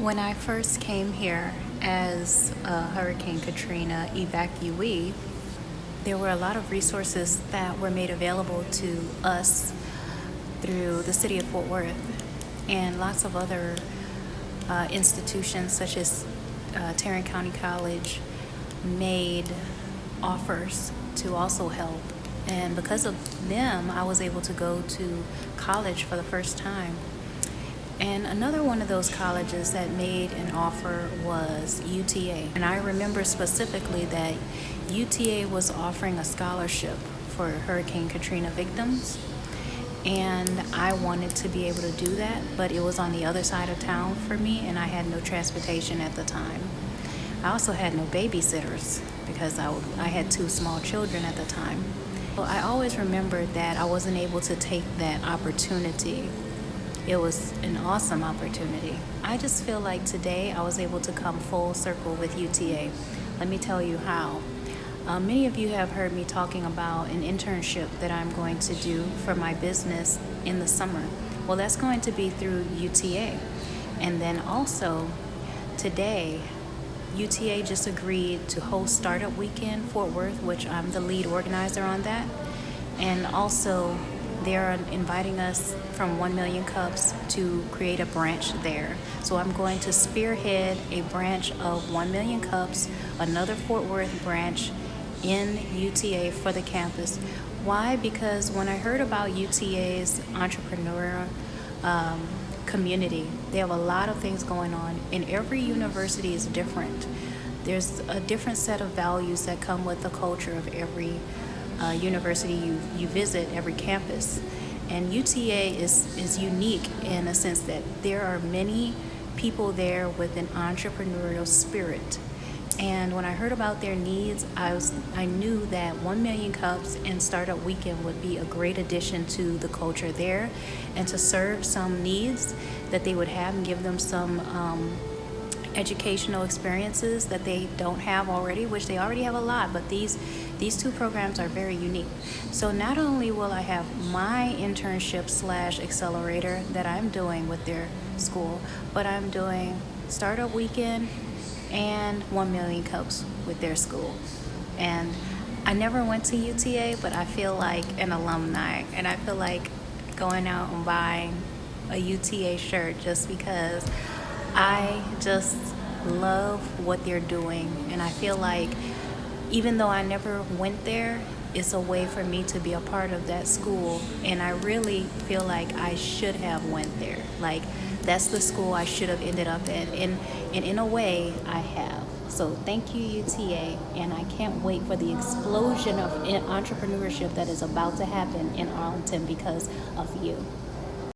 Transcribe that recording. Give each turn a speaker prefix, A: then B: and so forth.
A: When I first came here as a Hurricane Katrina evacuee, there were a lot of resources that were made available to us through the city of Fort Worth and lots of other institutions such as Tarrant County College made offers to also help. And because of them, I was able to go to college for the first time. And another one of those colleges that made an offer was UTA. And I remember specifically that UTA was offering a scholarship for Hurricane Katrina victims. And I wanted to be able to do that, but it was on the other side of town for me, and I had no transportation at the time. I also had no babysitters because I had two small children at the time. Well, I always remembered that I wasn't able to take that opportunity. It was an awesome opportunity. I just feel like today I was able to come full circle with UTA. Let me tell you how. Many of you have heard me talking about an internship that I'm going to do for my business in the summer. Well, that's going to be through UTA. And then also today, UTA just agreed to host Startup Weekend Fort Worth, which I'm the lead organizer on that. And also they're inviting us from 1 Million Cups to create a branch there. So I'm going to spearhead a branch of 1 Million Cups, another Fort Worth branch in UTA for the campus. Why? Because when I heard about UTA's entrepreneurial community, they have a lot of things going on, and every university is different. There's a different set of values that come with the culture of every university you visit, every campus. And UTA is unique in a sense that there are many people there with an entrepreneurial spirit. And when I heard about their needs, I knew that 1 Million Cups and Startup Weekend would be a great addition to the culture there, and to serve some needs that they would have and give them some educational experiences that they don't have already, which they already have a lot, but these two programs are very unique. So not only will I have my internship / accelerator that I'm doing with their school, but I'm doing Startup Weekend and 1 Million Cups with their school. And I never went to UTA, but I feel like an alumni, and I feel like going out and buying a UTA shirt just because I just love what they're doing. And I feel like even though I never went there, it's a way for me to be a part of that school, and I really feel like I should have went there. Like, that's the school I should have ended up at, and in a way I have. So thank you, UTA, and I can't wait for the explosion of entrepreneurship that is about to happen in Arlington because of you.